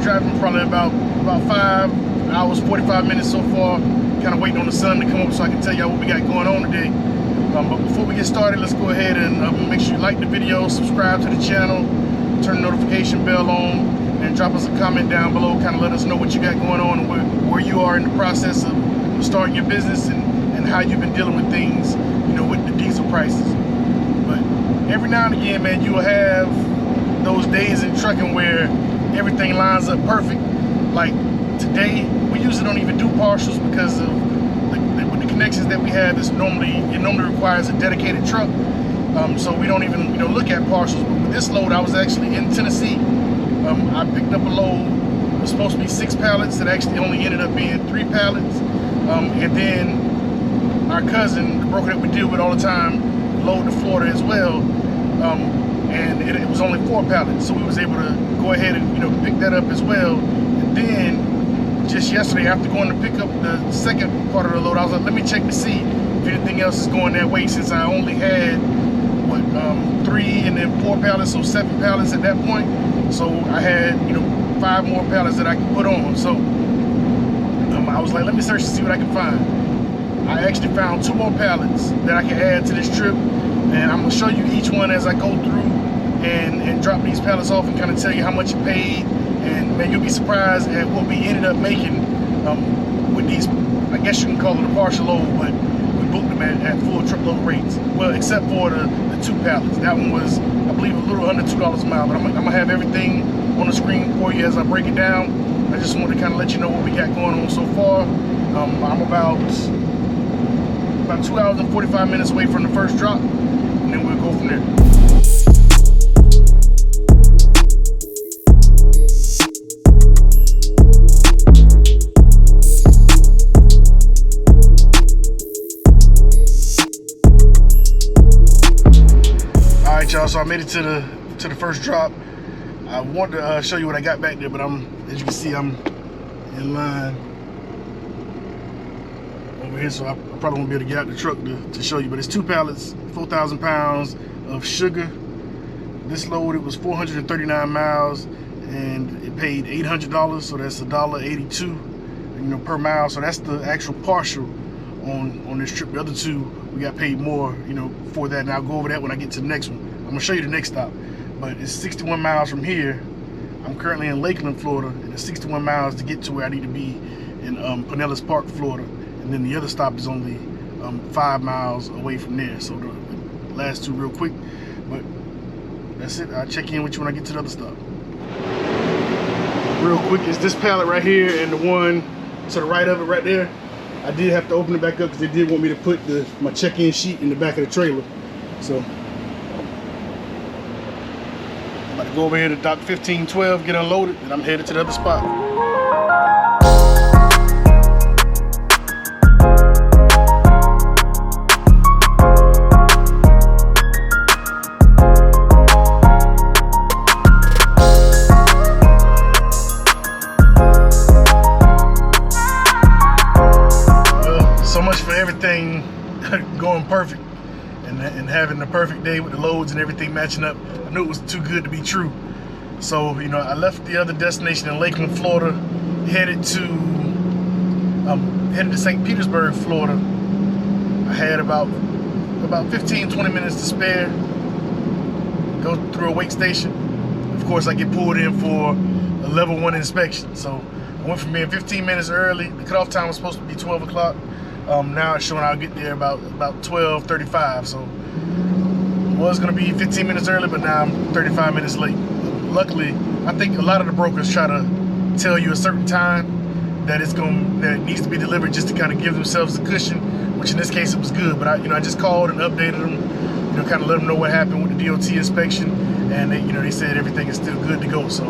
driving probably about 5 hours, 45 minutes so far. Kind of waiting on the sun to come up so I can tell y'all what we got going on today. But before we get started, let's go ahead and make sure you like the video, subscribe to the channel, turn the notification bell on, and drop us a comment down below. Kind of let us know what you got going on and where you are in the process of starting your business and how you've been dealing with things, you know, with the diesel prices. But every now and again, man, you will have those days in trucking where everything lines up perfect. Like today, we usually don't even do partials because of with the connections that we have. It normally requires a dedicated truck, so we don't even look at partials. But with this load, I was actually in Tennessee. I picked up a load. It was supposed to be 6 pallets. It actually only ended up being 3 pallets. And then our cousin, the broker that we deal with all the time, load to Florida as well. And it was only 4 pallets, so we was able to go ahead and pick that up as well. And then just yesterday, after going to pick up the second part of the load, I was like, let me check to see if anything else is going that way, since I only had 3 and then 4 pallets, so 7 pallets at that point. So I had 5 more pallets that I could put on. So I was like, let me search to see what I can find. I actually found 2 more pallets that I can add to this trip, and I'm gonna show you each one as I go through and drop these pallets off and kind of tell you how much you paid. And man, you'll be surprised at what we ended up making with these. I guess you can call it a partial load, but we booked them at full truckload rates. Well, except for the 2 pallets. That one was, I believe, a little under $2 a mile. But I'm gonna have everything on the screen for you as I break it down. I just wanted to kind of let you know what we got going on so far. I'm about 2 hours and 45 minutes away from the first drop, and then we'll go from there. Alright, y'all, so I made it to the first drop. I wanted to show you what I got back there, but as you can see, I'm in line over here, so I probably won't be able to get out the truck to show you. But it's 2 pallets, 4,000 pounds of sugar. This load, it was 439 miles, and it paid $800, so that's $1.82, per mile. So that's the actual partial on this trip. The other 2, we got paid more, for that, and I'll go over that when I get to the next one. I'm gonna show you the next stop. But it's 61 miles from here. I'm currently in Lakeland, Florida, and it's 61 miles to get to where I need to be in Pinellas Park, Florida. And then the other stop is only 5 miles away from there. So the last 2 real quick, but that's it. I'll check in with you when I get to the other stop. Real quick, is this pallet right here and the one to the right of it right there. I did have to open it back up because they did want me to put my check-in sheet in the back of the trailer. So I'm about to go over here to dock 1512, get unloaded, and I'm headed to the other spot. Well, so much for everything going perfect and having the perfect day with the loads and everything matching up. I knew it was too good to be true. So, I left the other destination in Lakeland, Florida, headed to St. Petersburg, Florida. I had about 15-20 minutes to spare. Go through a wait station. Of course, I get pulled in for a level 1 inspection. So I went from being 15 minutes early. The cutoff time was supposed to be 12 o'clock. Now it's showing I'll get there about 12:35. So it was gonna be 15 minutes early, but now I'm 35 minutes late. Luckily, I think a lot of the brokers try to tell you a certain time that it needs to be delivered, just to kind of give themselves a cushion, which in this case it was good. But I just called and updated them, kind of let them know what happened with the DOT inspection, and they said everything is still good to go. So,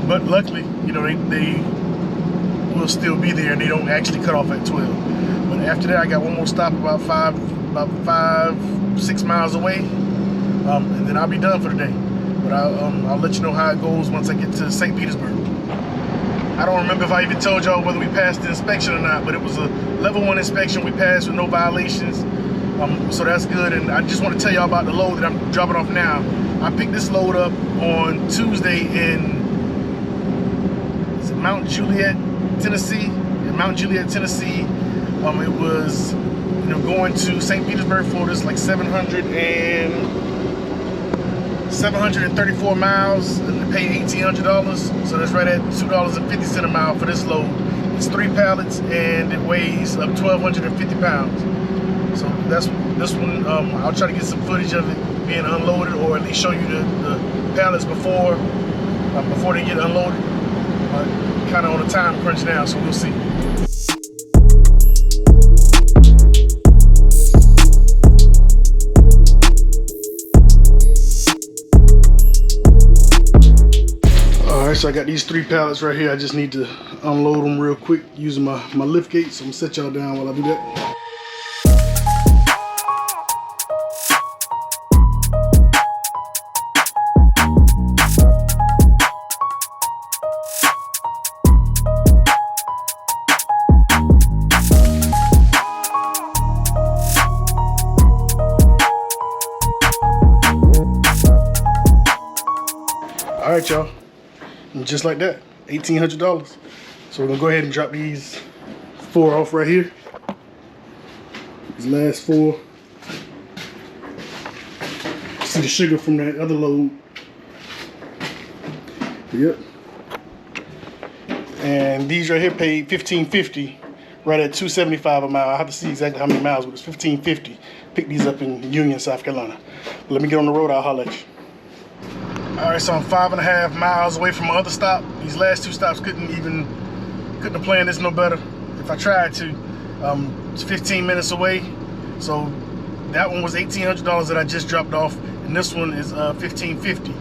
but luckily, they will still be there, and they don't actually cut off at 12. But after that, I got one more stop about 5-6 miles away, and then I'll be done for the day. But I'll let you know how it goes once I get to St. Petersburg. I don't remember if I even told y'all whether we passed the inspection or not, but it was a level 1 inspection. We passed with no violations, so that's good. And I just want to tell y'all about the load that I'm dropping off now. I picked this load up on Tuesday in Mount Juliet, Tennessee. In Mount Juliet, Tennessee, it was, going to St. Petersburg, Florida. It's like 734 miles, and they pay $1,800. So that's right at $2.50 a mile for this load. It's 3 pallets, and it weighs up 1,250 pounds. So that's this one. I'll try to get some footage of it being unloaded, or at least show you the pallets before they get unloaded. Kind of on a time crunch now, so we'll see. Alright, so I got these 3 pallets right here. I just need to unload them real quick using my lift gate. So I'm gonna set y'all down while I do that. All right, y'all, and just like that, $1,800. So we're gonna go ahead and drop these 4 off right here. These last 4. See the sugar from that other load. Yep. And these right here paid $1,550, right at $2.75 a mile. I have to see exactly how many miles, but it's $1,550. Pick these up in Union, South Carolina. But let me get on the road, I'll holler at you. All right, so I'm 5.5 miles away from my other stop. These last 2 stops couldn't have planned this no better if I tried to. It's 15 minutes away. So that one was $1,800 that I just dropped off, and this one is $1,550.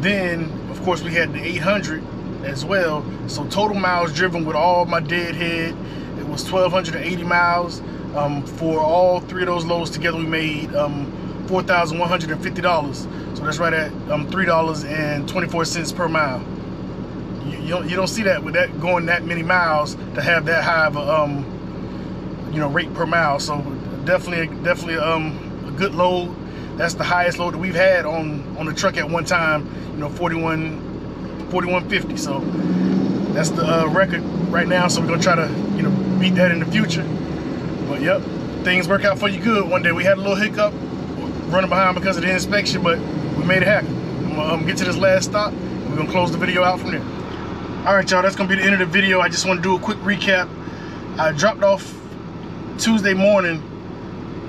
Then, of course, we had the 800 as well. So total miles driven with all my deadhead, it was 1,280 miles. For all 3 of those loads together, we made $4,150. So that's right at $3.24 per mile. You don't see that with that going that many miles to have that high of a rate per mile. So definitely a good load. That's the highest load that we've had on the truck at one time. 4150. So that's the record right now. So we're gonna try to beat that in the future. But yep, things work out for you good. One day we had a little hiccup running behind because of the inspection, but we made it happen. I'm gonna get to this last stop, and we're gonna close the video out from there. All right, y'all, that's gonna be the end of the video. I just want to do a quick recap. I dropped off Tuesday morning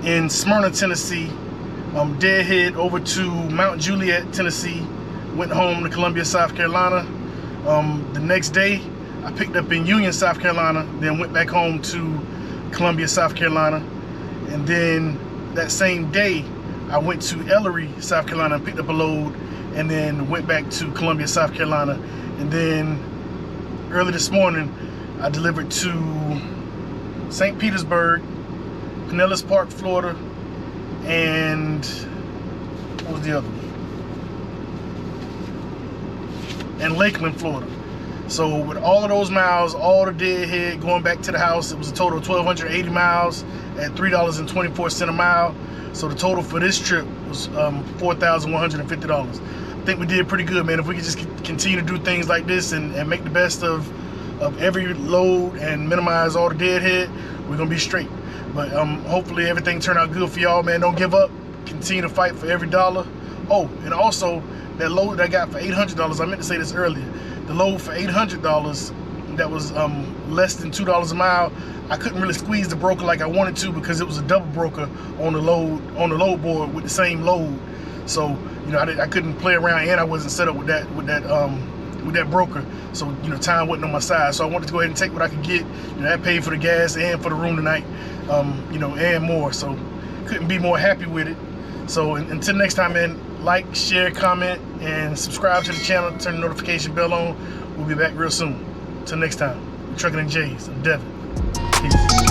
in Smyrna, Tennessee, deadhead over to Mount Juliet, Tennessee, went home to Columbia, South Carolina. The next day, I picked up in Union, South Carolina, then went back home to Columbia, South Carolina, and then that same day, I went to Ellery, South Carolina, and picked up a load, and then went back to Columbia, South Carolina. And then early this morning, I delivered to St. Petersburg, Pinellas Park, Florida, and what was the other one? And Lakeland, Florida. So with all of those miles, all the deadhead going back to the house, it was a total of 1,280 miles at $3.24 a mile. So the total for this trip was $4,150. I think we did pretty good, man. If we could just continue to do things like this and make the best of every load and minimize all the deadhead, we're gonna be straight. But hopefully everything turned out good for y'all, man. Don't give up. Continue to fight for every dollar. Oh, and also that load that I got for $800, I meant to say this earlier. The load for $800 that was less than $2 a mile, I couldn't really squeeze the broker like I wanted to because it was a double broker on the load board with the same load. So I couldn't play around, and I wasn't set up with that broker. So time wasn't on my side. So I wanted to go ahead and take what I could get. I paid for the gas and for the room tonight, and more. So couldn't be more happy with it. So until next time, man, like, share, comment, and subscribe to the channel. Turn the notification bell on. We'll be back real soon. Until next time, Trucking and J's. I'm Devin. Peace.